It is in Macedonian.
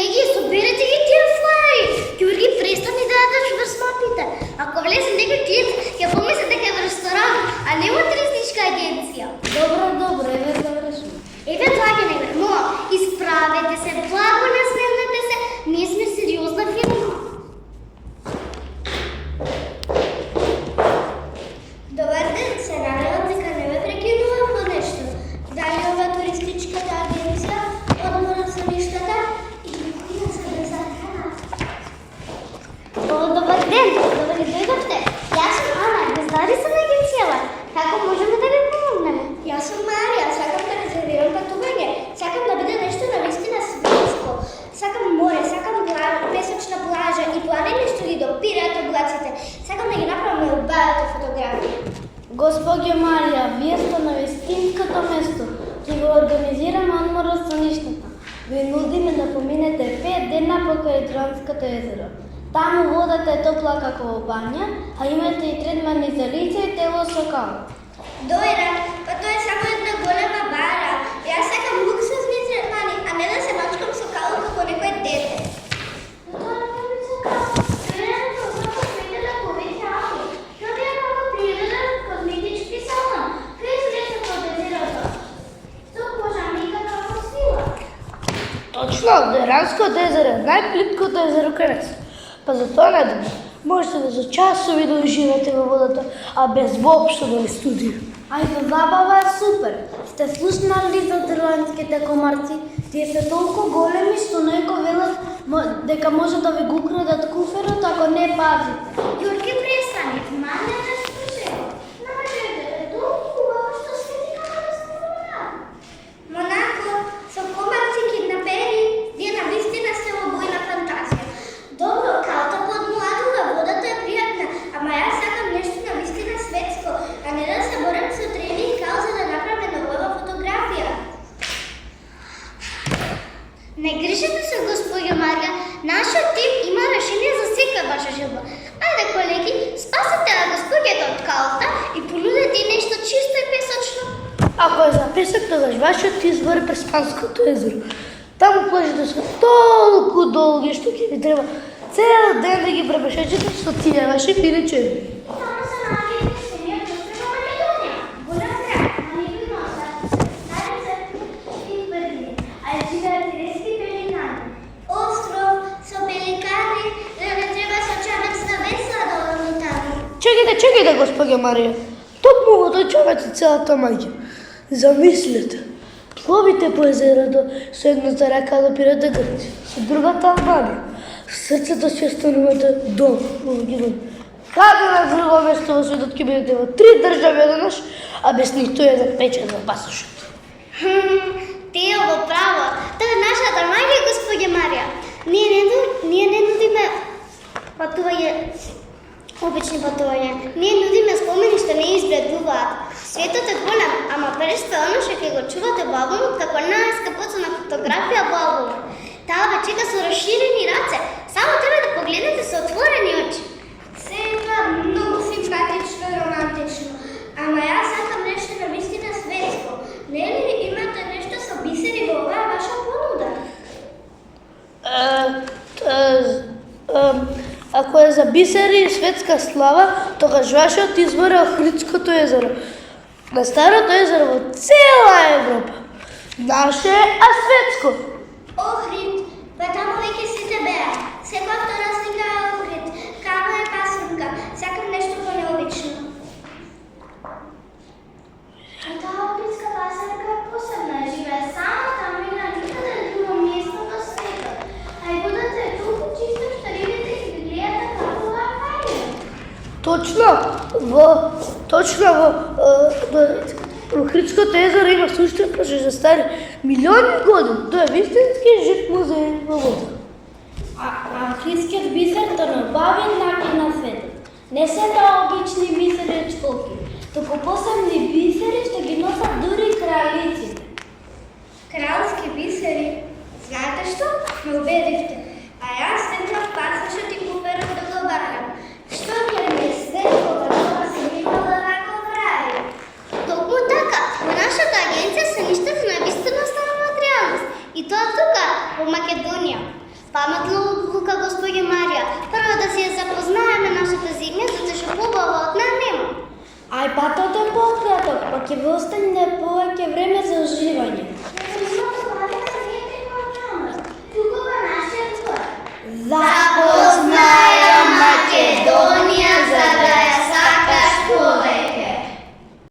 колеги, соберете ги тия флаери. Ѓурги, престани да јадеш врз мапите. Ако влезе некој клиент, ќе помисли дека е во ресторан, а не во туристичка агенција. Добро, еве завршувам. Еве тоа ќе не го. Но исправете се, благо насмевнете се. Ние сме сериозна фирма. Добар ден, се надевам дека не ме прекинувам во нешто. Дали ова туристичката агенција одмора со ништата и која се безаркана? Добар ден, добро ли дојдовте? Јас сум Ана, газдари сум на агенцијава. Како можеме да ви помогнеме? Јас сум Марија, сакам да резервирам патување. Сакам да биде нешто навистина светско. Сакам море, сакам песочна плажа и планини што ги допираат облаците. Сакам да ги направам неубавите фотографии. Госпоѓо Марија, вие сте на вистинското место. Ќе го организираме одморот со ништата. Ви нудиме да поминете 5 дена покрај Тронското езеро. Таму водата е топла како во бања, а имате и третмани за лице и тело со кал. Дојра, па тоа е само една голема бара. Јас сакам луксузни третмани, а не да се мачкам со кало како некој дете. Но тоа не би се кало. Веројатно како сметеле повеќе ами. Тоа бија како природен козметички салон. Кај излезете од езерото? Со кожаника како сила. Точно, Деранското езеро е најплиткото езеро кај нас. Па затоа не добро. Можете да за часови да уживате во водата, а без воопшто да ви студи. Ајде, забава е супер. Сте слушнали за трландските комарци? Тие се толку големи што некој велат дека може да ви го украдат куферот ако не пазите. Ѓурги, престани, мане да слушајте. Најдете, толку убаво што свети како да сме во Монак. Монако, со комарци киднапери, вие навистина сте во бојна фантазија. Добро, калта подмладува, водата е пријатна, ама јас сакам нешто навистина светско, а не да се борам со треви и кал за да направам нова фотографија. Не грешете се, госпоѓо Марија, нашиот тим има решение за секоја ваша желба. Ајде, колеги, спасете ја госпоѓата од калта и понудете нешто чисто и песочно. Ако е за песок, тогаш вашиот избор е през Панското езеро. Таму плажите се толку долги што ќе ви треба цел ден да ги препешечите со тие ваши пиличеви. Само се наоѓате се ние према Македонија. Голем град, а не ви носа. Најцет и тврдини, а и живеат трески пеликани. Остров со пеликани, да не треба со чамец на весла да одам таму. Чекайте, госпоѓа Марија. Токму во тој чамец е целата маѓа. Замислете. Пловите по езерото со едната рака допирате Грција, со другата Албанија. Срцето си останувате дом во Македонија. Каде на друго место во светот ќе бидете во 3 држави еднаш, а без ниту еден печат во пасошот? Тие во право. Тоа е нашата маѓа, госпоѓа Марија. Ние не нудиме патување, обични патувања. Ние нудиме спомени што не избледуваат. Светот е голем, ама престе оно што ќе го чувате во албумот како најскапоцена фотографија во албумот. Таа ве чека со расширени раце. Само треба да погледнете со отворени очи. Се е многу симпатично и романтично. Ама јас сакам нешто навистина светско. Нели имате нешто со бисери во оваа ваша понуда? Ако е за бисери и светска слава, тогаш вашиот избор е Охридското езеро. На старото езеро во цела Европа. Наше, а светско. Охрид, па таму веќе сите беа. Секоја втора слика е Охрид. Камо е пасунка. Сакам нешто понеобично. А таа Охридска пасунка е посебна. Живее само таму и на никаде друго место во светот. А и водата е толку чиста што рибите ги гледате како лафаје. Точно во Охридското езеро има суштина што се стари милиони години. Тоа е вистински жив музеј во вода. А Охридскиот бисер е најубавиот начин на светот. Не се обични бисери од школки, туку посебни бисери што ги носат дури кралиците. Кралски бисери? Знаете што? Ме убедивте. А јас сетнав пасошот и куперот да го барам. Што ќе ми е свет кога тоа се имала рако прави? Толку така, во нашата агенција се ништата на вистина стана материјалност. И тоа тука, во Македонија. Паметна одлука, госпоѓа Марија. Прво да си ја запознаеме нашата земја, затоа што побава од неа нема. Ај патот е пократок, па ќе ви остане повеќе време